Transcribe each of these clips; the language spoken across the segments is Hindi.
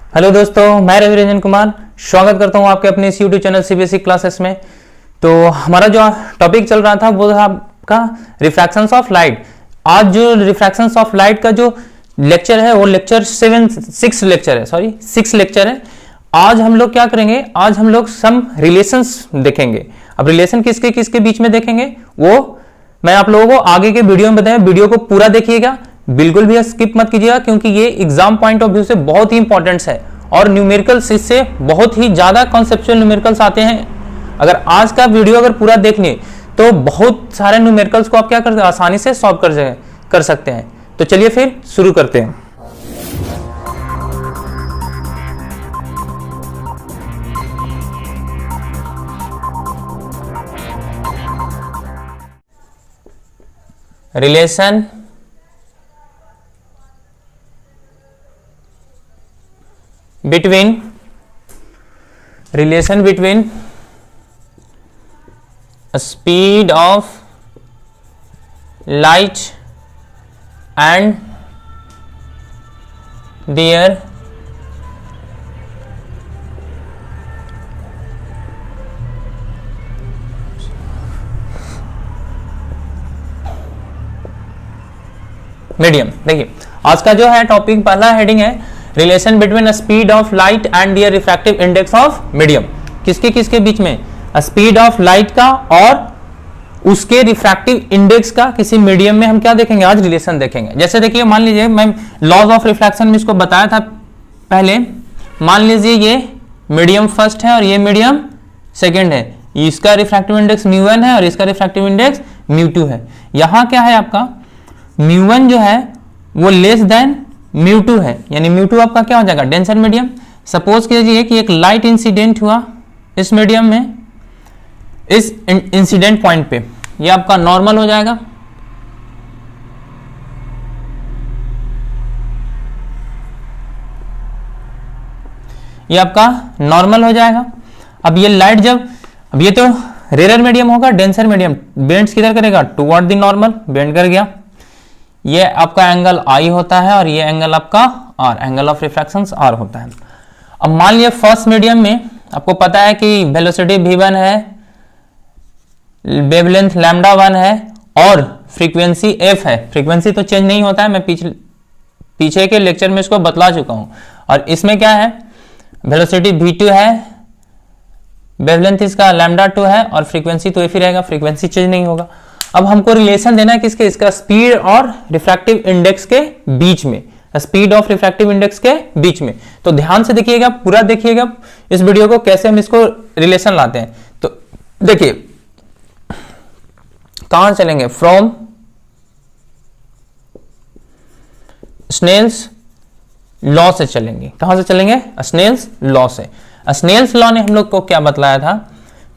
हेलो दोस्तों, मैं रवि रंजन कुमार स्वागत करता हूं आपके अपने इस यूट्यूब चैनल सीबीएसई क्लासेस में। तो हमारा जो टॉपिक चल रहा था वो था आपका रिफ्रैक्शंस ऑफ लाइट। आज जो रिफ्रैक्शंस ऑफ लाइट का जो लेक्चर है वो लेक्चर 6 लेक्चर है। आज हम लोग क्या करेंगे, आज हम लोग सम रिलेशंस देखेंगे। अब रिलेशन किसके किसके बीच में देखेंगे वो मैं आप लोगों को आगे के वीडियो में बताया। वीडियो को पूरा देखिएगा, बिल्कुल भी स्किप मत कीजिएगा, क्योंकि ये एग्जाम पॉइंट ऑफ व्यू से बहुत ही इंपॉर्टेंट है और न्यूमेरिकल्स इससे बहुत ही ज्यादा कॉन्सेप्चुअल न्यूमेरिकल्स आते हैं। अगर आज का वीडियो अगर पूरा देख लें तो बहुत सारे न्यूमेरिकल्स को आप क्या कर आसानी से सॉल्व कर सकते हैं। तो चलिए फिर शुरू करते हैं। Relation between a speed of light and their medium. देखिए आज का जो है टॉपिक, पहला हेडिंग है relation between speed of light and their refractive index of medium. किसके किसके बीच में? स्पीड ऑफ लाइट का और उसके रिफ्रैक्टिव इंडेक्स का किसी मीडियम में हम क्या देखेंगे, आज रिलेशन देखेंगे। जैसे देखिए, मान लीजिए मैं लॉज ऑफ रिफ्रैक्शन में इसको बताया था पहले। मान लीजिए ये मीडियम फर्स्ट है और ये मीडियम सेकेंड है। इसका रिफ्रैक्टिव इंडेक्स μ1 है और इसका रिफ्रैक्टिव इंडेक्स μ2 है। यहां क्या है आपका μ1 जो है वो लेस देन μ2 है, यानी μ2 आपका क्या हो जाएगा, डेंसर मीडियम। सपोज कीजिए कि एक लाइट इंसिडेंट हुआ इस मीडियम में, इस इंसिडेंट पॉइंट पे, ये आपका नॉर्मल हो जाएगा। ये आपका नॉर्मल हो जाएगा। अब ये लाइट अब ये तो रेयर मीडियम होगा, डेंसर मीडियम बेंड्स किधर करेगा, टुवर्ड द नॉर्मल, बेंड कर गया। ये आपका एंगल आई होता है और ये एंगल आपका R, angle of refraction R होता है। अब मान लिया फर्स्ट मीडियम में आपको पता है कि वेलोसिटी v1 है, वेवलेंथ λ1 है और फ्रीक्वेंसी f है। फ्रीक्वेंसी तो चेंज नहीं होता है, मैं पीछे के लेक्चर में इसको बतला चुका हूं। और इसमें क्या है, वेलोसिटी v2 है, वेवलेंथ इसका λ2 है और फ्रीक्वेंसी तो f ही रहेगा, फ्रीक्वेंसी चेंज नहीं होगा। अब हमको रिलेशन देना है किसके, इसका स्पीड और रिफ्रैक्टिव इंडेक्स के बीच में, स्पीड ऑफ रिफ्रैक्टिव इंडेक्स के बीच में। तो ध्यान से देखिएगा, पूरा देखिएगा इस वीडियो को, कैसे हम इसको रिलेशन लाते हैं। तो देखिए कहां चलेंगे, फ्रॉम स्नेल्स लॉ से चलेंगे। कहां से चलेंगे, स्नेल्स लॉ से। स्नेल्स लॉ ने हम लोग को क्या बतलाया था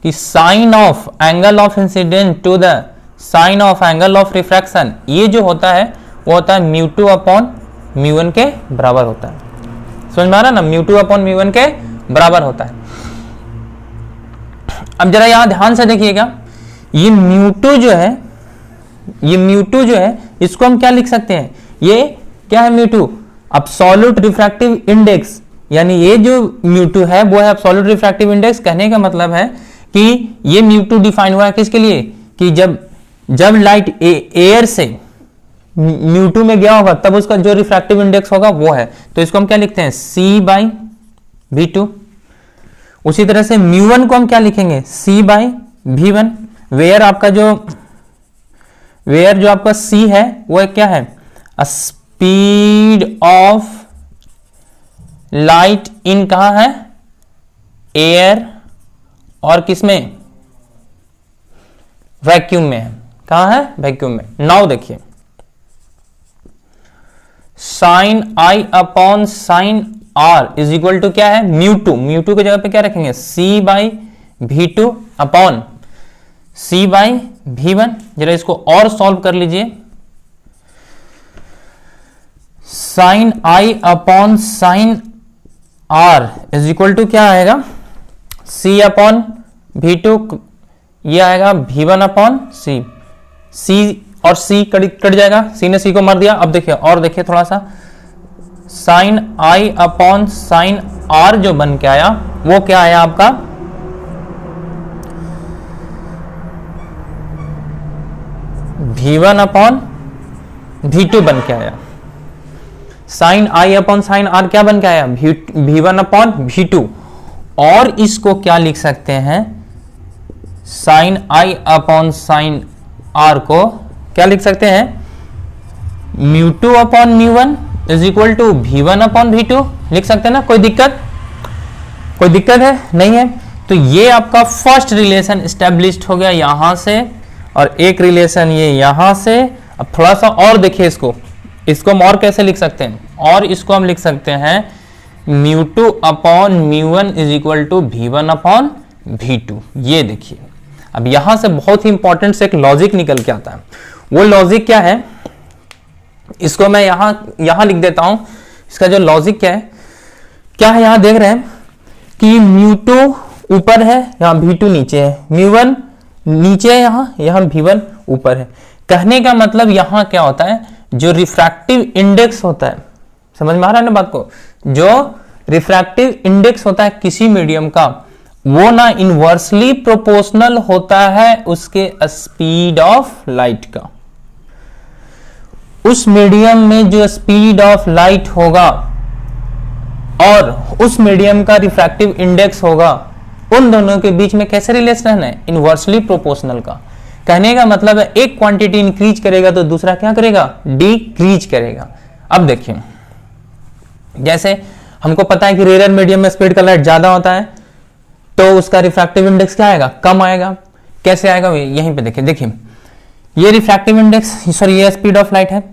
कि sine of angle of incident to the sine of angle of refraction, ये जो होता है वो होता है μ2 अपॉन μ1 के बराबर होता है। समझ में आ रहा ना, μ2 अपॉन μ1 के बराबर होता है। अब जरा यहां ध्यान से देखिएगा, ये μ2 जो है इसको हम क्या लिख सकते हैं, ये क्या है μ2, एब्सोल्यूट रिफ्रैक्टिव इंडेक्स। यानी ये जो μ2 है वो है एब्सोल्यूट रिफ्रैक्टिव इंडेक्स। कहने का मतलब है कि ये μ2 डिफाइन हुआ है किसके लिए, कि जब लाइट एयर से μ2 में गया होगा तब उसका जो रिफ्रैक्टिव इंडेक्स होगा वो है। तो इसको हम क्या लिखते हैं, c/v2। उसी तरह से μ1 को हम क्या लिखेंगे, c/v1। वेयर जो आपका c है वो क्या है, स्पीड ऑफ लाइट इन कहां है, एयर और किसमें, वैक्यूम में है। कहां है, वैक्यूम में। नाउ देखिए, sine I upon sine R is equal to क्या है, μ2 की जगह पे क्या रखेंगे, c/v2 अपॉन c/v1। जरा इसको और सॉल्व कर लीजिए। Sine I upon sine R is equal to क्या आएगा, c अपॉन v2, ये आएगा v1 अपॉन c। c और c कट जाएगा, c ने c को मार दिया। अब देखिए और देखिए थोड़ा सा, साइन आई अपॉन साइन आर जो बन के आया वो क्या आया आपका, V1 अपॉन V2 बन के आया। साइन आई अपॉन साइन आर क्या बन के आया, V1 अपॉन V2। और इसको क्या लिख सकते हैं, साइन आई अपॉन साइन आर को क्या लिख सकते हैं, μ2 upon μ1 is equal to V1 upon V2 लिख सकते हैं ना। कोई दिक्कत है नहीं है। तो ये आपका फर्स्ट रिलेशन स्टैब्लिश्ड हो गया यहां से, और एक रिलेशन ये यहां से। अब थोड़ा सा और देखिए इसको हम और कैसे लिख सकते हैं, और इसको हम लिख सकते हैं μ2 upon μ1 is equal to V1 upon V2। ये देखिए अब यहां से बहुत ही इंपॉर्टेंट से एक लॉजिक निकल के आता है। वो लॉजिक क्या है, इसको मैं यहां लिख देता हूं। इसका जो लॉजिक क्या है यहां देख रहे हैं कि μ2 ऊपर है, यहां V2 नीचे है, μ1 नीचे है, यहां V1 ऊपर है। कहने का मतलब यहां क्या होता है, जो रिफ्रैक्टिव इंडेक्स होता है, समझ में आ रहा है ना बात को, जो रिफ्रैक्टिव इंडेक्स होता है किसी मीडियम का, वो ना इनवर्सली प्रोपोर्शनल होता है उसके स्पीड ऑफ लाइट का। उस मीडियम में जो स्पीड ऑफ लाइट होगा और उस मीडियम का रिफ्रैक्टिव इंडेक्स होगा, उन दोनों के बीच में कैसे रिलेशन है, इनवर्सली प्रोपोर्शनल का। कहने का मतलब है एक क्वांटिटी इंक्रीज करेगा तो दूसरा क्या करेगा, डिक्रीज करेगा। अब देखिए जैसे हमको पता है कि रेयर मीडियम में स्पीड का लाइट ज्यादा होता है तो उसका रिफ्रैक्टिव इंडेक्स क्या आएगा, कम आएगा। कैसे आएगा, यहीं पे देखिए ये रिफ्रैक्टिव इंडेक्स, सॉरी ये स्पीड ऑफ लाइट है।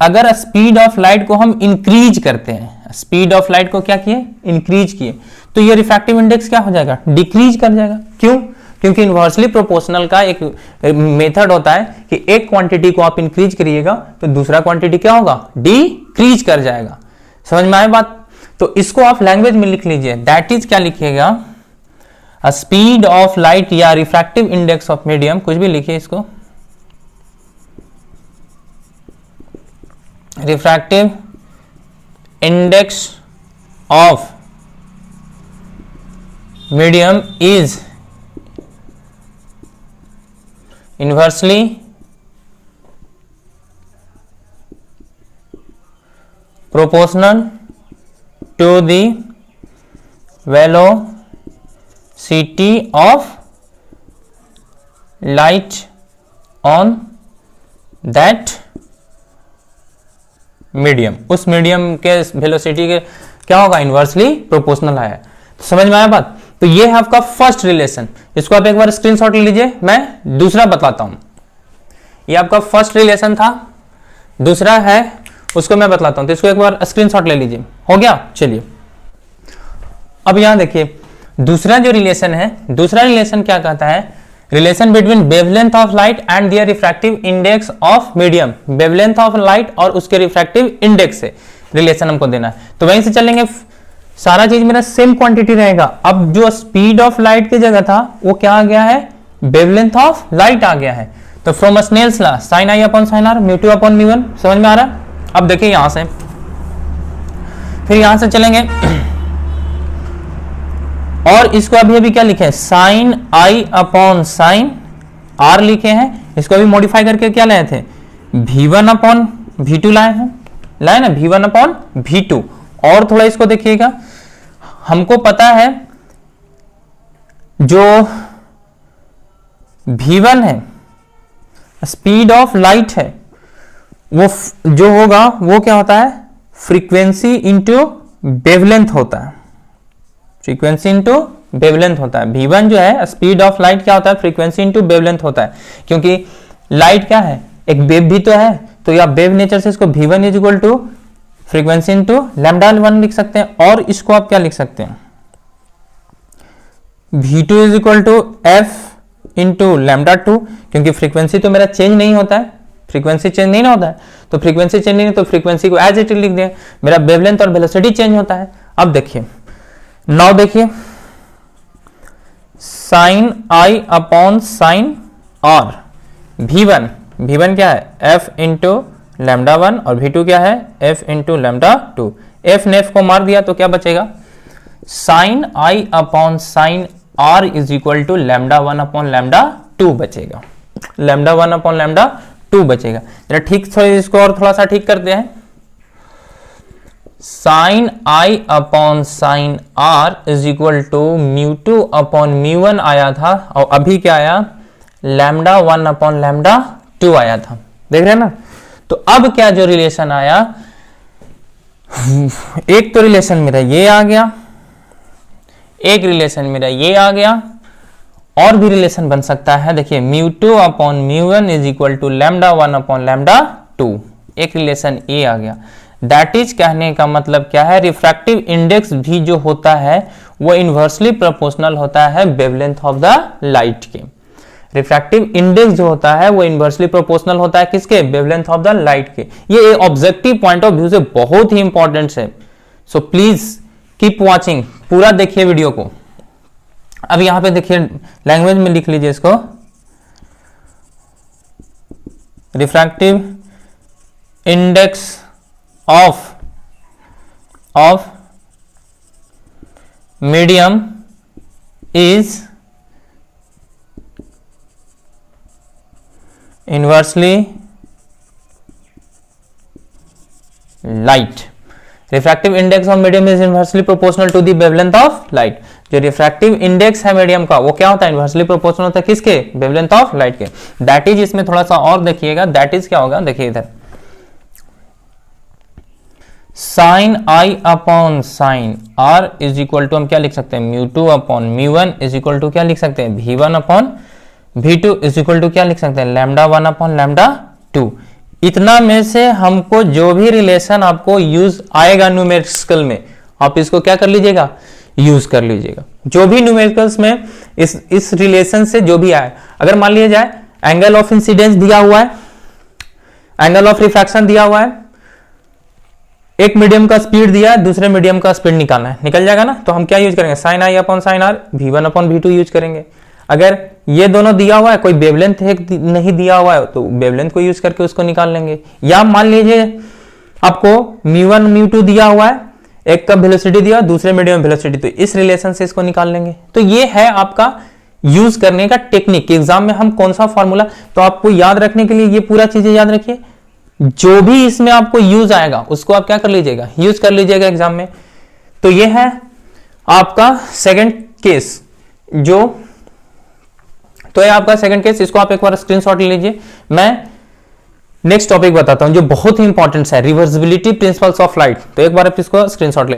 अगर स्पीड ऑफ लाइट को हम इंक्रीज करते हैं, स्पीड ऑफ लाइट को क्या किए, इंक्रीज किए, तो ये रिफ्रैक्टिव इंडेक्स क्या हो जाएगा, डिक्रीज कर जाएगा। क्यों, क्योंकि इनवर्सली प्रोपोर्शनल का एक मेथड होता है कि एक क्वांटिटी को आप इंक्रीज करिएगा तो दूसरा क्वांटिटी क्या होगा, डिक्रीज कर जाएगा। समझ में आए बात। तो इसको आप लैंग्वेज में लिख लीजिए, दैट इज क्या लिखिएगा, स्पीड ऑफ लाइट या रिफ्रैक्टिव इंडेक्स ऑफ मीडियम, कुछ भी लिखिए इसको, refractive index of medium is inversely proportional to the velocity of light on that medium. उस मीडियम के वेलोसिटी के क्या होगा, इनवर्सली प्रोपोर्शनल है। तो समझ में आया बात। तो ये है आपका फर्स्ट रिलेशन, इसको आप एक बार स्क्रीनशॉट ले लीजिए, मैं दूसरा बताता हूं। ये आपका फर्स्ट रिलेशन था, दूसरा है उसको मैं बतलाता हूं, तो इसको एक बार स्क्रीनशॉट ले लीजिए। हो गया, चलिए अब यहां देखिए दूसरा जो रिलेशन है, दूसरा रिलेशन क्या कहता है, relation between wavelength of light and their refractive index of medium. Wavelength of light और उसके रिफ्रैक्टिव इंडेक्स से रिलेशन हमको देना है। तो वहीं से चलेंगे, सारा चीज मेरा सेम क्वांटिटी रहेगा। अब जो स्पीड ऑफ लाइट की जगह था वो क्या आ गया है, वेवलेंथ ऑफ लाइट आ गया है। तो from Snell's law sine I upon sine R μ2 upon μ1, समझ में आ रहा है। अब देखिए यहां से, फिर यहां से चलेंगे और इसको अभी क्या लिखे हैं, साइन आई अपॉन साइन आर लिखे हैं। इसको अभी मॉडिफाई करके क्या लाए थे, V1 अपॉन V2 लाए ना, V1 अपॉन V2। और थोड़ा इसको देखिएगा, हमको पता है जो V1 है, स्पीड ऑफ लाइट है, वो जो होगा वो क्या होता है, फ्रीक्वेंसी इंटू वेवलेंथ होता है, फ्रीक्वेंसी इंटू वेवलेंथ होता है। V1 जो है स्पीड ऑफ लाइट क्या होता है, फ्रीक्वेंसी इंटू वेवलेंथ होता है। क्योंकि लाइट क्या है, एक वेव भी तो है, तो या वेव नेचर से इसको V1 is equal to frequency into λ1 लिख सकते हैं। और इसको आप क्या लिख सकते हैं, V2 is equal to f into λ2, क्योंकि फ्रीक्वेंसी तो मेरा चेंज नहीं होता है, फ्रीक्वेंसी चेंज नहीं ना होता है, तो फ्रीक्वेंसी चेंज नहीं, तो फ्रीक्वेंसी को एज इट इज लिख दें, मेरा वेवलेंथ और वेलोसिटी चेंज होता है। अब देखिए, नाउ देखिए साइन आई अपॉन साइन आर, V1 क्या है, f इंटू λ1 और V2 क्या है, f इंटू λ2। एफ ने एफ को मार दिया तो क्या बचेगा, sine I upon sine R is equal to lambda 1 upon lambda 2 बचेगा, लैम्डा 1 अपॉन लैम्डा 2 बचेगा। जरा ठीक थोड़ा इसको और थोड़ा सा ठीक करते हैं, sine I upon sine R is equal to mu 2 upon mu 1 आया था, और अभी क्या आया, लैम्डा 1 अपॉन लैम्डा 2 आया था, देख रहे हैं ना। तो अब क्या जो रिलेशन आया, एक तो रिलेशन मेरा ये आ गया, एक रिलेशन मेरा ये आ गया, और भी रिलेशन बन सकता है, देखिए mu 2 upon mu 1 is equal to lambda 1 upon lambda 2, एक रिलेशन ये आ गया। दैट इज कहने का मतलब क्या है, रिफ्रैक्टिव इंडेक्स भी जो होता है वो इनवर्सली प्रोपोर्शनल होता है वेवलेंथ ऑफ द लाइट के। रिफ्रैक्टिव इंडेक्स जो होता है वो इनवर्सली प्रोपोर्शनल होता है किसके, वेवलेंथ ऑफ द लाइट के। ये ऑब्जेक्टिव पॉइंट ऑफ व्यू से बहुत ही इंपॉर्टेंट है, सो प्लीज कीप वॉचिंग, पूरा देखिए वीडियो को। अब यहां पे देखिए लैंग्वेज में लिख लीजिए इसको, refractive index of medium is inversely light. Refractive index of medium is inversely proportional to the wavelength of light. जो रिफ्रैक्टिव इंडेक्स है मीडियम का वो क्या होता है, इनवर्सली प्रोपोर्शनल होता है किसके, वेवलेंथ ऑफ लाइट के। दैट इज, इसमें थोड़ा सा और देखिएगा, दैट इज क्या होगा, देखिए इधर sine I upon sine R is equal to हम क्या लिख सकते हैं, mu 2 upon mu 1 is equal to क्या लिख सकते हैं, V 1 upon V 2 is equal to क्या लिख सकते हैं, लैम्डा 1 अपॉन लैम्डा 2। इतना में से हमको जो भी रिलेशन आपको यूज आएगा न्यूमेरिकल में, आप इसको क्या कर लीजिएगा, यूज कर लीजिएगा। जो भी न्यूमेरिकल्स में इस रिलेशन से जो भी आए, अगर मान लिया जाए एंगल ऑफ इंसिडेंस दिया हुआ है, एंगल ऑफ रिफ्रैक्शन दिया हुआ है, एक मीडियम का स्पीड दिया है, दूसरे मीडियम का स्पीड निकालना है, निकल जाएगा ना, तो हम क्या यूज करेंगे, साइन आई upon sine R, V 1 upon V 2 use करेंगे। अगर ये दोनों दिया हुआ है, कोई वेवलेंथ नहीं दिया हुआ है, तो वेवलेंथ को यूज करके उसको निकाल लेंगे। या मान लीजिए आपको म्यू 1 म्यू 2 दिया हुआ है, एक का वेलोसिटी दिया, दूसरे मीडियम वेलोसिटी, तो इस रिलेशन से इसको निकाल लेंगे। तो ये है आपका यूज करने का टेक्निक। एग्जाम में हम कौन सा फॉर्मूला, तो आपको याद रखने के लिए ये पूरा चीजें याद रखिए, जो भी इसमें आपको यूज आएगा उसको आप क्या कर लीजिएगा, यूज कर लीजिएगा एग्जाम में। तो ये है आपका सेकंड केस, जो तो ये आपका सेकंड केस, इसको आप एक बार स्क्रीनशॉट ले लीजिए। मैं नेक्स्ट टॉपिक बताता हूं जो बहुत ही इंपॉर्टेंट है, रिवर्सिबिलिटी प्रिंसिपल्स ऑफ लाइट। तो एक बार आप इसको स्क्रीनशॉट ले,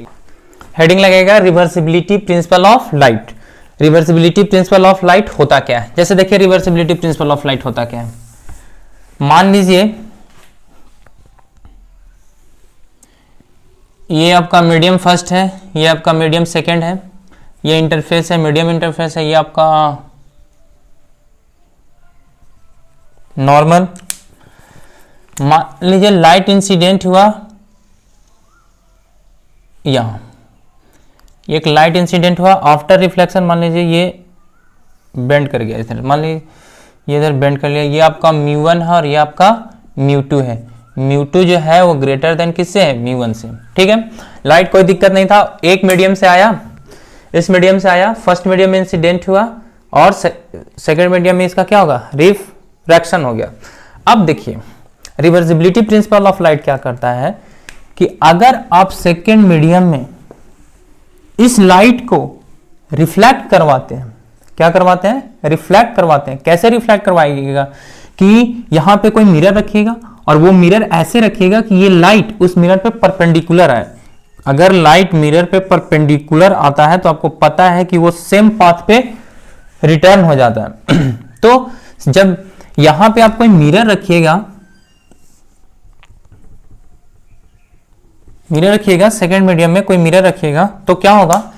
हेडिंग लगेगा reversibility principle of light. Reversibility principle of light होता क्या है, जैसे देखिए रिवर्सिबिलिटी प्रिंसिपल ऑफ लाइट होता क्या है। मान लीजिए ये आपका मीडियम फर्स्ट है, ये आपका मीडियम सेकंड है, ये इंटरफेस है, मीडियम इंटरफेस है, ये आपका नॉर्मल। मान लीजिए लाइट इंसिडेंट हुआ यहां, एक लाइट इंसिडेंट हुआ, आफ्टर रिफ्लेक्शन मान लीजिए ये बेंड कर गया इधर, मान लीजिए ये इधर बेंड कर लिया, ये आपका म्यू 1 है और ये आपका म्यू 2 है। म्यू 2 जो है वो ग्रेटर देन किससे है, म्यू 1 से, ठीक है। लाइट कोई दिक्कत नहीं था, एक मीडियम से आया, इस मीडियम से आया, फर्स्ट मीडियम में इंसिडेंट हुआ और सेकंड मीडियम में इसका क्या होगा, रिफ्रैक्शन हो गया। अब देखिए रिवर्सिबिलिटी प्रिंसिपल ऑफ लाइट क्या करता है कि अगर आप सेकंड मीडियम में इस लाइट को रिफ्लेक्ट करवाते हैं, क्या करवाते हैं, रिफ्लेक्ट करवाते हैं। कैसे रिफ्लेक्ट करवाइएगा कि यहां पे कोई मिरर रखिएगा और वो मिरर ऐसे रखिएगा कि ये लाइट उस मिरर पे परपेंडिकुलर आए। अगर लाइट मिरर पे परपेंडिकुलर आता है तो आपको पता है कि वो सेम पाथ पे रिटर्न हो जाता है। तो जब यहां पे आप कोई मिरर रखिएगा, सेकंड मीडियम में कोई मिरर रखिएगा, तो क्या होगा,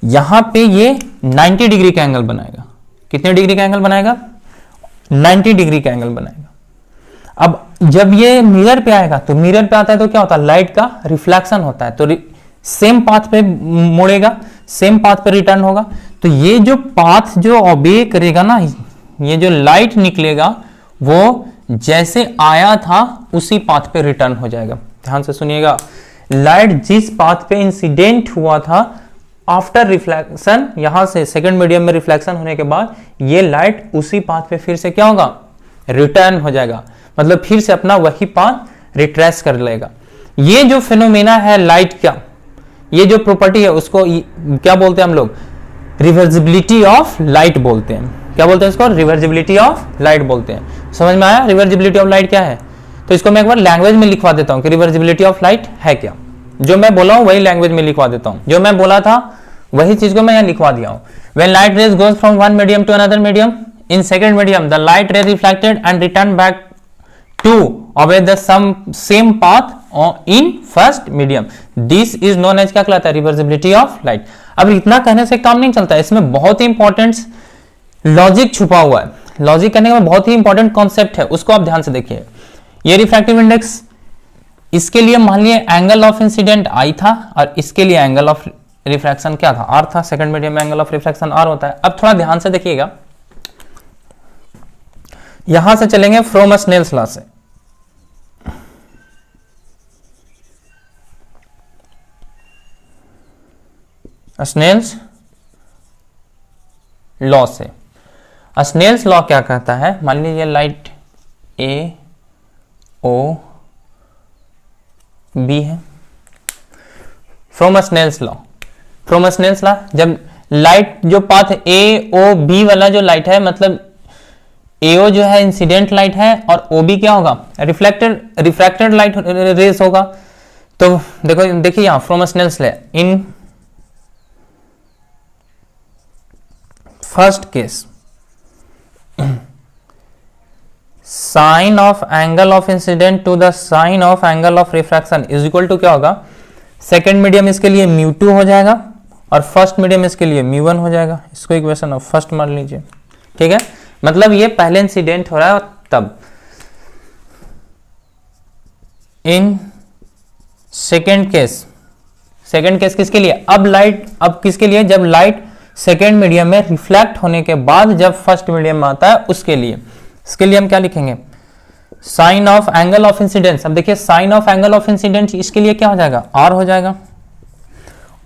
यहां पे ये 90 डिग्री का एंगल बनाएगा। कितने डिग्री का एंगल बनाएगा, 90 डिग्री का एंगल बनाएगा। अब जब ये मिरर पे आएगा, तो मिरर पे आता है तो क्या होता है, लाइट का रिफ्लेक्शन होता है, तो सेम पाथ पे मुड़ेगा, सेम पाथ पे रिटर्न होगा। तो ये जो पाथ जो ऑबे करेगा ना, ये जो लाइट निकलेगा वो जैसे आया था उसी पाथ पे रिटर्न हो जाएगा। ध्यान से सुनिएगा, लाइट जिस पाथ पे इंसिडेंट हुआ था आफ्टर रिफ्लेक्शन, यहां से सेकंड मीडियम में रिफ्लेक्शन होने के बाद ये लाइट उसी पाथ पे फिर से क्या होगा, रिटर्न हो जाएगा, मतलब फिर से अपना वही पाथ रिट्रेस कर लेगा। ये जो फिनोमेना है लाइट का, ये जो प्रॉपर्टी है उसको क्या बोलते हैं हम लोग, रिवर्सिबिलिटी ऑफ लाइट बोलते हैं। क्या बोलते हैं इसको, रिवर्सिबिलिटी ऑफ लाइट बोलते हैं। समझ में आया रिवर्सिबिलिटी ऑफ लाइट क्या है? तो इसको मैं एक बार लैंग्वेज में लिखवा देता हूं कि रिवर्सिबिलिटी ऑफ लाइट है क्या। जो मैं बोला हूं वही लैंग्वेज में लिखवा देता हूं, जो मैं बोला था वही चीज को मैं यहां लिखवा दिया हूं। When light rays goes from one medium to another medium, in second medium the light ray reflected and return back to obey the same path in first medium. This is known as क्या कहलाता है, रिवर्सिबिलिटी ऑफ लाइट। अब इतना कहने से काम नहीं चलता, इसमें बहुत ही इंपॉर्टेंट लॉजिक छुपा हुआ है। लॉजिक करने का बहुत ही इंपॉर्टेंट कॉन्सेप्ट है, उसको आप ध्यान से देखिए। ये रिफ्रैक्टिव इंडेक्स, इसके लिए मान लिया एंगल ऑफ इंसिडेंट आई था और इसके लिए एंगल ऑफ रिफ्रैक्शन क्या था, आर था। सेकंड मीडियम में एंगल ऑफ रिफ्रैक्शन आर होता है। अब थोड़ा ध्यान से देखिएगा, यहां से चलेंगे फ्रॉम स्नेल्स लॉ से। स्नेल्स लॉ से, स्नेल्स लॉ क्या कहता है, मान लीजिए लाइट ए ओ बी है। From Snell's law, from Snell's law, जब लाइट जो पाथ ए ओ बी वाला जो लाइट है, मतलब एओ जो है इंसिडेंट लाइट है और ओ बी क्या होगा, रिफ्रैक्टेड लाइट रेस होगा। तो देखिए यहां from Snell's law, in first case sine of angle of incident to the sine of angle of refraction is equal to क्या होगा, सेकेंड मीडियम इसके लिए μ2 हो जाएगा और फर्स्ट मीडियम इसके लिए μ1 हो जाएगा। इसको इक्वेशन ऑफ फर्स्ट मान लीजिए, ठीक है। मतलब ये पहले इंसिडेंट हो रहा है तब। In second case, second case किसके लिए, अब लाइट, अब किसके लिए, जब लाइट सेकेंड मीडियम में रिफ्लेक्ट होने के बाद जब फर्स्ट मीडियम में आता है उसके लिए। इसके लिए हम क्या लिखेंगे, sine of angle of incidence. अब देखिए sine of angle of incidence इसके लिए क्या हो जाएगा, आर हो जाएगा,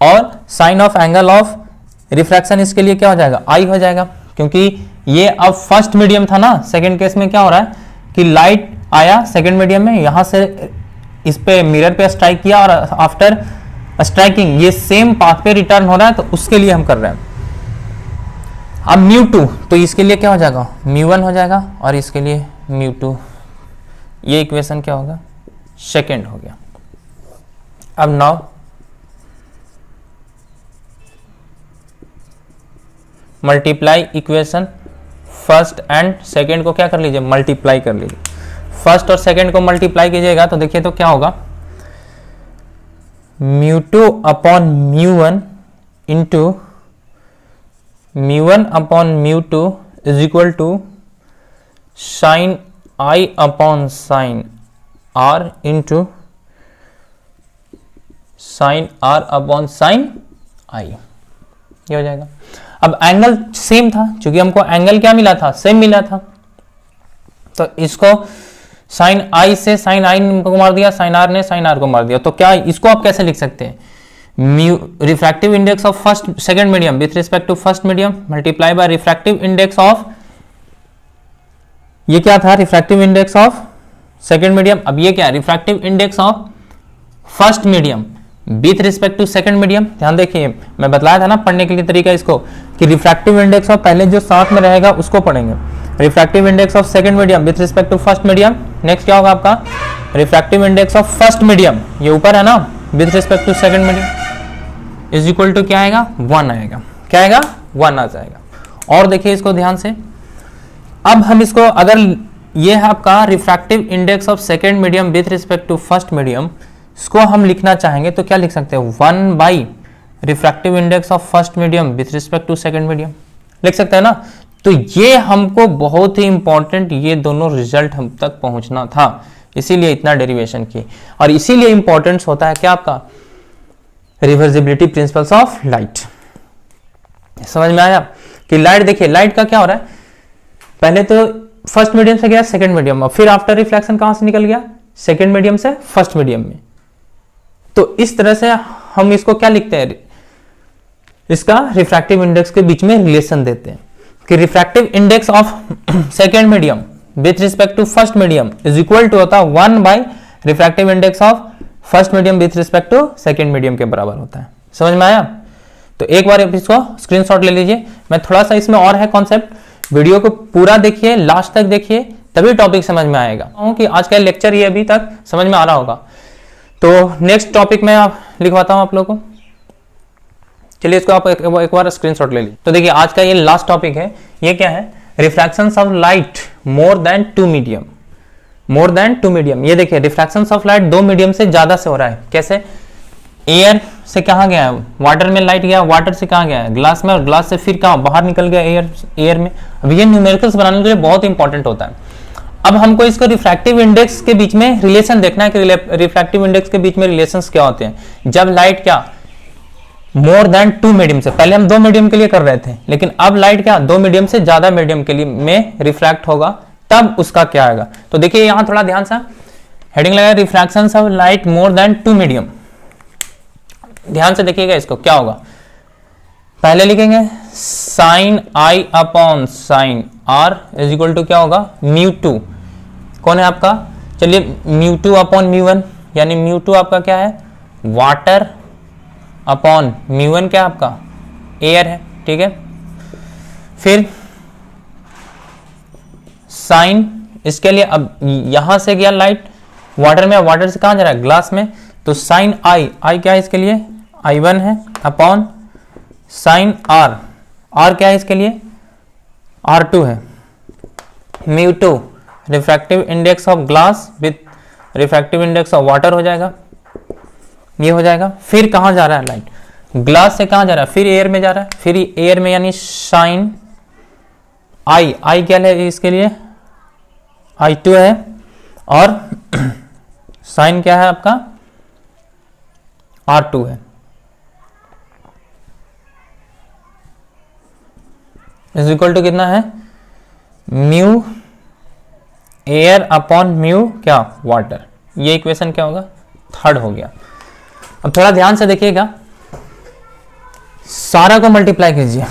और sine of angle of refraction इसके लिए क्या हो जाएगा, आई हो जाएगा। क्योंकि ये अब फर्स्ट मीडियम था ना, सेकेंड केस में क्या हो रहा है कि लाइट आया सेकेंड मीडियम में, यहां से इस पे मिरर पे स्ट्राइक किया और आफ्टर स्ट्राइकिंग ये सेम पाथ पे रिटर्न हो रहा है, तो उसके लिए हम कर रहे हैं। अब μ2, तो इसके लिए क्या हो जाएगा, μ1 हो जाएगा और इसके लिए μ2। ये इक्वेशन क्या होगा, सेकेंड हो गया। अब now multiply equation first and second को क्या कर लीजिए, मल्टीप्लाई कर लीजिए। फर्स्ट और सेकेंड को मल्टीप्लाई कीजिएगा तो देखिए तो क्या होगा, μ2 upon μ1 into μ1 upon μ2 is equal to sine I upon sine R into sine R upon sine I, ये हो जाएगा। अब एंगल सेम था, क्योंकि हमको एंगल क्या मिला था, सेम मिला था, तो इसको साइन आई से साइन आई को मार दिया, साइन आर ने साइन आर को मार दिया। तो क्या इसको आप कैसे लिख सकते हैं, refractive index of first second medium with respect to first medium multiply by refractive index of, ये क्या था, refractive index of second medium. अब ये क्या है, refractive index of first medium with respect to second medium. ध्यान देखिए मैं बतलाया था ना पढ़ने के लिए तरीका इसको, कि रिफ्रैक्टिव इंडेक्स ऑफ पहले जो साथ में रहेगा उसको पढ़ेंगे, refractive index of second medium with respect to first medium. Next क्या होगा आपका, refractive index of first medium, ये ऊपर है ना, with respect to second medium is equal to क्या आएगा, 1 आएगा। क्या आएगा, 1 आ जाएगा। और देखिए इसको ध्यान से, अब हम इसको, अगर ये है आपका refractive index of second medium with respect to first medium, इसको हम लिखना चाहेंगे तो क्या लिख सकते हैं, 1 by refractive index of first medium with respect to second medium लिख सकते हैं ना। तो ये हमको बहुत ही इंपॉर्टेंट, ये दोनों रिजल्ट हम तक पहुंचना था, इसीलिए इतना डेरिवेशन की, और इसीलिए इंपॉर्टेंस होता है क्या आपका, रिवर्सिबिलिटी प्रिंसिपल्स ऑफ लाइट। समझ में आया कि लाइट, देखिए लाइट का क्या हो रहा है, पहले तो फर्स्ट मीडियम से गया सेकंड मीडियम में, फिर आफ्टर रिफ्लेक्शन कहां से निकल गया, सेकंड मीडियम से फर्स्ट मीडियम में। तो इस तरह से हम इसको क्या लिखते हैं, इसका रिफ्रैक्टिव इंडेक्स के बीच में रिलेशन देते हैं कि refractive index of second medium with respect to first medium is equal to होता है 1 by refractive index of first medium with respect to second medium के बराबर होता है। समझ में आया? तो एक बार इसको स्क्रीनशॉट ले लीजिए। मैं थोड़ा सा इसमें और है कॉन्सेप्ट, वीडियो को पूरा देखिए, लास्ट तक देखिए, तभी टॉपिक समझ में आएगा कि आज का लेक्चर ये अभी तक समझ में आ रहा होगा। तो नेक्स्ट टॉपिक में आप लिखवाता हूं आप लोगों को। चलिए इसको आप एक बार स्क्रीनशॉट ले लीजिए। तो देखिए आज का ये लास्ट टॉपिक है। ये क्या है? Refraction of light more than 2 medium. More than 2 medium, ये देखिए रिफ्रैक्शन ऑफ लाइट 2 मीडियम से ज्यादा से हो रहा है। कैसे? एयर से कहाँ गया है, वाटर में लाइट गया, वाटर से कहाँ गया है, ग्लास में, और ग्लास से फिर कहाँ बाहर निकल गया, एयर में। अब ये न्यूमेरिकल्स बनाने के लिए बहुत इंपॉर्टेंट होता है। अब हमको इसको रिफ्रैक्टिव इंडेक्स के बीच में रिलेशन देखना है कि रिफ्रैक्टिव इंडेक्स के बीच में रिलेशंस क्या होते हैं जब लाइट क्या मोर देन 2 मीडियम से। पहले हम 2 मीडियम के लिए कर रहे थे, लेकिन अब लाइट क्या 2 मीडियम से ज्यादा मीडियम के लिए में रिफ्रैक्ट होगा, तब उसका क्या आएगा। तो देखिए यहां थोड़ा ध्यान से हेडिंग लगाया, refraction of light more than 2 medium. ध्यान से देखिएगा इसको, क्या होगा। पहले लिखेंगे sine I upon sine R is equal to क्या होगा, म्यू 2। कौन है आपका? चलिए म्यू 2 अपॉन म्यू 1, यानी म्यू 2 आपका क्या है, वाटर, अपॉन म्यू 1 क्या आपका एयर है। ठीक है, फिर साइन, इसके लिए अब यहां से गया लाइट वाटर में, वाटर से कहां जा रहा है, ग्लास में, तो साइन आई, आई क्या है इसके लिए, I1 है, अपॉन साइन आर, आर क्या है इसके लिए, R2 है, mu 2 refractive index of glass with refractive index of water हो जाएगा, ये हो जाएगा। फिर कहां जा रहा है लाइट, ग्लास से कहां जा रहा है, फिर एयर में जा रहा है, फिर एयर में, यानी साइन आई, आई क्या है इसके लिए, I2 है, और साइन क्या है आपका, R2 है, इज इक्वल टू कितना है, म्यू एयर अपॉन म्यू क्या वाटर। ये इक्वेशन क्या होगा, थर्ड हो गया। अब थोड़ा ध्यान से देखिएगा, सारा को मल्टीप्लाई कीजिए,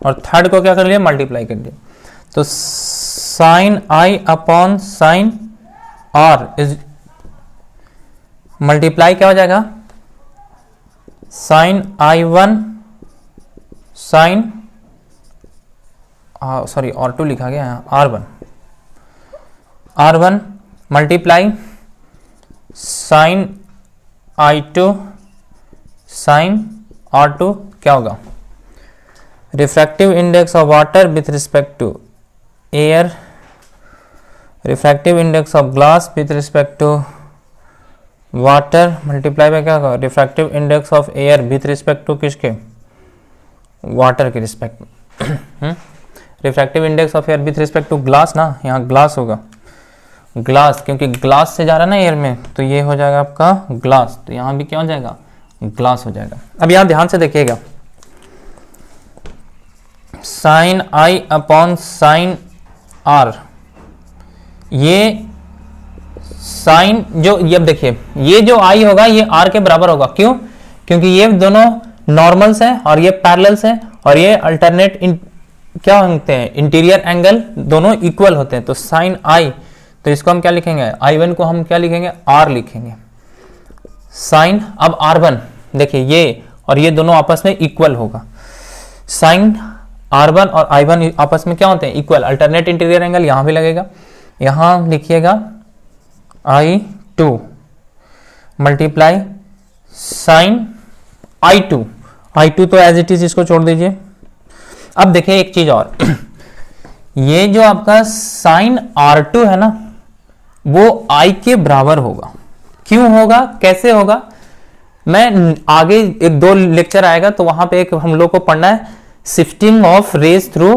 और थर्ड को क्या कर लिया, मल्टीप्लाई कर दिया। तो sine I upon sine R is multiply क्या हो जाएगा, sign I1 sign, sorry R2 लिखा गया है, R1 multiply sign I2 sign R2 क्या होगा, refractive index of water with respect to air, refractive index of glass with respect to water, multiply में क्या होगा, refractive index of air with respect to किसके, वाटर के रिस्पेक्ट में। Refractive index of air with respect to glass ना, यहाँ ग्लास होगा, ग्लास, क्योंकि ग्लास से जा रहा है ना एयर में, तो ये हो जाएगा आपका ग्लास, तो यहाँ भी क्या हो जाएगा, ग्लास हो जाएगा। अब यहाँ ध्यान से देखिएगा, साइन आई अपॉन साइन आर, ये साइन जो, ये अब देखिए ये जो आई होगा ये आर के बराबर होगा। क्यों? क्योंकि ये दोनों नॉर्मल्स हैं और ये पैरेलल्स हैं, और ये अल्टरनेट क्या होते हैं, इंटीरियर एंगल दोनों इक्वल होते हैं। तो साइन आई, तो इसको हम क्या लिखेंगे, I1 को हम क्या लिखेंगे, आर लिखेंगे। साइन अब R1 देखिए ये और ये दोनों आपस में इक्वल होगा, साइन R1 और I1 आपस में क्या होते हैं, इक्वल, अल्टरनेट इंटीरियर एंगल यहां भी लगेगा। यहां लिखिएगा I2 multiply sign I2, I2 तो एज इट इज इसको छोड़ दीजिए। अब देखिए एक चीज और, ये जो आपका साइन R2 है ना, वो I के बराबर होगा। क्यों होगा, कैसे होगा, मैं आगे 1-2 लेक्चर आएगा तो वहां पे एक हम लोग को पढ़ना है, shifting of rays through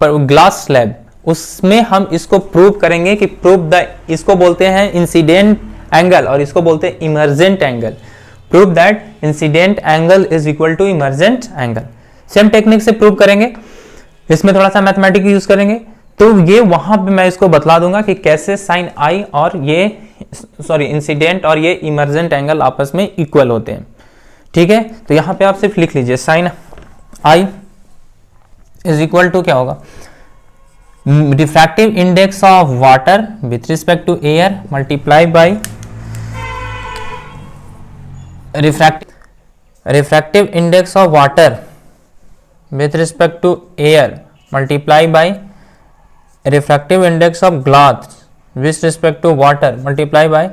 glass slab, उसमें हम इसको प्रूव करेंगे कि प्रूव द, इसको बोलते हैं इंसिडेंट एंगल और इसको बोलते हैं emergent angle. Prove that incident angle is equal to emergent angle. Same technique से प्रूव करेंगे। इसमें थोड़ा सा मैथमेटिक्स यूज करेंगे, तो ये वहां पे मैं इसको बतला दूंगा कि कैसे साइन आई और ये इंसिडेंट और ये इमर्जेंट एंगल आपस में इक्वल होते हैं। ठीक है, तो यहां पे आप सिर्फ लिख लीजिए sine i is equal to क्या होगा, refractive index of water with respect to air multiply by refractive index of water with respect to air multiply by refractive index of glass with respect to water multiply by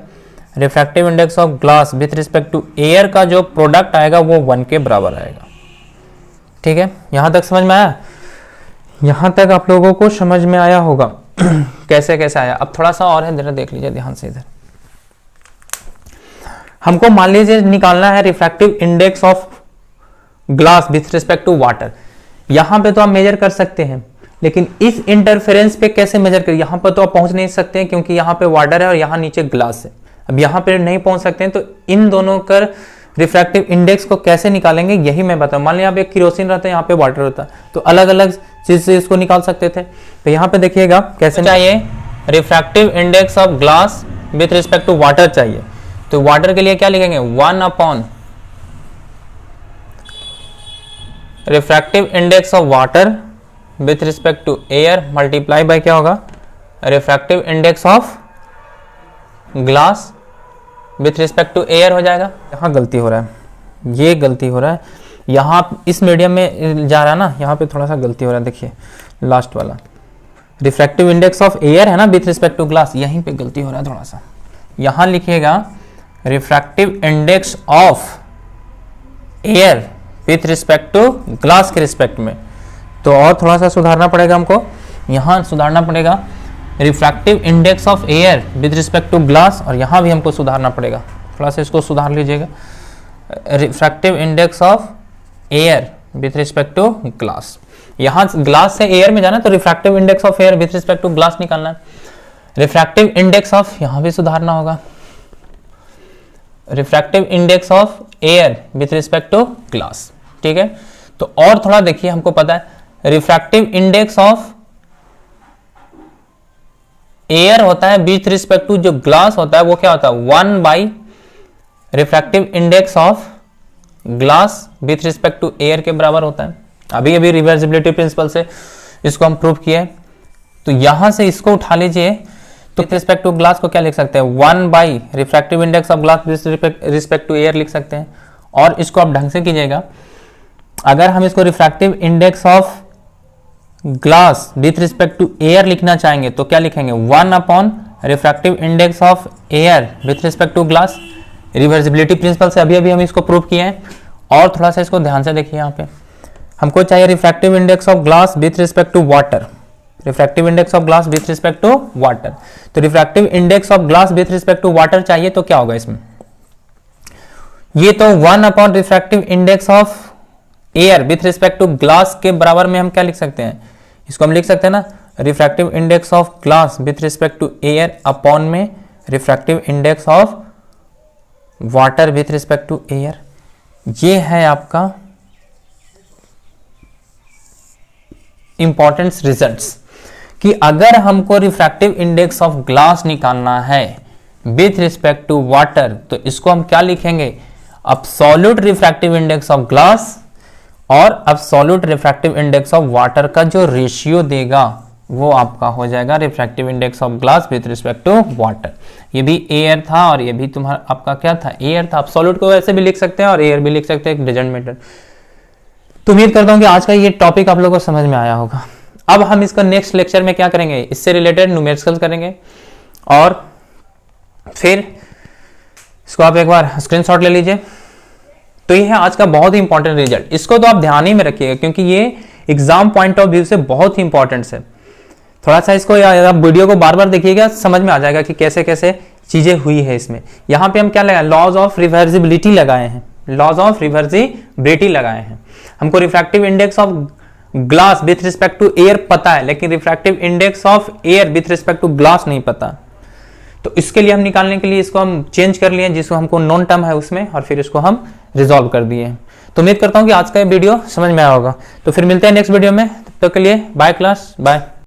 refractive index of glass with respect to air का जो प्रोडक्ट आएगा वो 1 के बराबर आएगा। ठीक है, यहां तक समझ में आया? यहां तक आप लोगों को समझ में आया होगा कैसे कैसे आया। अब थोड़ा सा और है, जरा देख लीजिए ध्यान से। इधर हमको मान लीजिए निकालना है refractive index of glass with respect to water. यहां पे तो आप मेजर कर सकते हैं, लेकिन इस इंटरफेरेंस पे कैसे मेजर करें? यहां पर तो आप पहुंच नहीं सकते हैं क्योंकि यहां पे वाटर है और यहां नीचे ग्लास है। अब यहां पे नहीं पहुंच सकते हैं, तो इन दोनों का रिफ्रैक्टिव इंडेक्स को कैसे निकालेंगे यही मैं बताऊं। मान लिया आप एक केरोसिन रहता है, यहाँ पे वाटर होता है, तो अलग अलग चीज से इसको निकाल सकते थे। तो यहाँ पे देखिएगा कैसे चाहिए, refractive index of glass with respect to water चाहिए। तो वाटर के लिए क्या लिखेंगे, 1 upon refractive index of water with respect to air multiply by क्या होगा, refractive index of glass with respect to air हो जाएगा। यहाँ गलती हो रहा है, ये गलती हो रहा है, यहाँ इस मीडियम में जा रहा है ना, यहाँ पे थोड़ा सा गलती हो रहा है। देखिए लास्ट वाला रिफ्रैक्टिव इंडेक्स ऑफ एयर है ना विथ रिस्पेक्ट टू ग्लास, यहीं पे गलती हो रहा है थोड़ा सा। यहाँ लिखिएगा refractive index of air with respect to glass के रिस्पेक्ट में, तो और थोड़ा सा सुधारना पड़ेगा हमको। यहाँ सुधारना पड़ेगा refractive index of air with respect to glass, और यहाँ भी हमको सुधारना पड़ेगा, थोड़ा सा इसको सुधार लीजिएगा। Refractive index of air with respect to glass, यहाँ ग्लास से एयर में जाना तो refractive index of air with respect to glass निकालना है। रिफ्रैक्टिव इंडेक्स ऑफ, यहाँ भी सुधारना होगा, refractive index of air with respect to glass. ठीक है, तो और थोड़ा देखिए, हमको पता है रिफ्रैक्टिव इंडेक्स ऑफ एयर होता है विथ रिस्पेक्ट टू जो ग्लास होता है वो क्या होता है, 1 by refractive index of glass with respect to air के बराबर होता है। अभी अभी रिवर्सिबिलिटी प्रिंसिपल से इसको हम प्रूव किए। तो यहां से इसको उठा लीजिए, तो विथ रिस्पेक्ट टू ग्लास को क्या लिख सकते हैं, 1 by refractive index of glass with respect to air लिख सकते हैं। और इसको आप ढंग से कीजिएगा, अगर हम इसको refractive index of glass with respect to air लिखना चाहेंगे तो क्या लिखेंगे, 1 upon refractive index of air with respect to glass. Reversibility principle से अभी अभी हम इसको प्रूव किए हैं। और थोड़ा सा इसको ध्यान से देखिए, यहाँ पे हमको चाहिए refractive index of glass with respect to water, refractive index of glass with respect to water. तो refractive index of glass with respect to water चाहिए, तो क्या होगा इसमें, ये तो 1 upon refractive index of air with respect to glass के बराबर में हम क्या लिख सकते हैं, इसको हम लिख सकते हैं ना, refractive index of glass with respect to air upon में refractive index of water with respect to air. ये है आपका इंपॉर्टेंट रिजल्ट्स कि अगर हमको रिफ्रैक्टिव इंडेक्स ऑफ ग्लास निकालना है विथ रिस्पेक्ट टू वाटर, तो इसको हम क्या लिखेंगे, absolute refractive index of glass और absolute refractive index of water का जो रेशियो देगा वो आपका हो जाएगा refractive index of glass with respect to water. ये भी एयर था और ये भी तुम्हारा आपका क्या था, एयर था। एब्सोल्यूट को वैसे भी लिख सकते हैं और एयर भी लिख सकते हैं, डजंट मैटर। तो उम्मीद करता हूं कि आज का ये टॉपिक आप लोगों को समझ में आया होगा। अब हम इसका नेक्स्ट लेक्चर में क्या करेंगे, इससे रिलेटेड न्यूमेरिकल्स करेंगे और फिर इसको आप एक बार स्क्रीनशॉट ले लीजिए। तो ये है आज का बहुत ही इंपॉर्टेंट रिजल्ट, इसको तो आप ध्यान ही में रखिएगा क्योंकि ये एग्जाम पॉइंट ऑफ व्यू से बहुत ही इंपॉर्टेंट है। थोड़ा सा इसको आप वीडियो को बार बार देखिएगा, समझ में आ जाएगा कि कैसे कैसे चीजें हुई है इसमें। यहाँ पे हम क्या लगाए, लॉज ऑफ रिवर्सिबिलिटी लगाए हैं, लॉज ऑफ रिवर्सिबिलिटी लगाए हैं। हमको refractive index of glass with respect to air पता है, लेकिन refractive index of air with respect to glass नहीं पता। तो इसके लिए हम निकालने के लिए इसको हम चेंज कर लिए, जिसको हमको नॉन टर्म है उसमें, और फिर इसको हम रिजॉल्व कर दिए। तो उम्मीद करता हूं कि आज का ये वीडियो समझ में आया होगा। तो फिर मिलते हैं नेक्स्ट वीडियो में। तो के लिए बाय क्लास, बाय।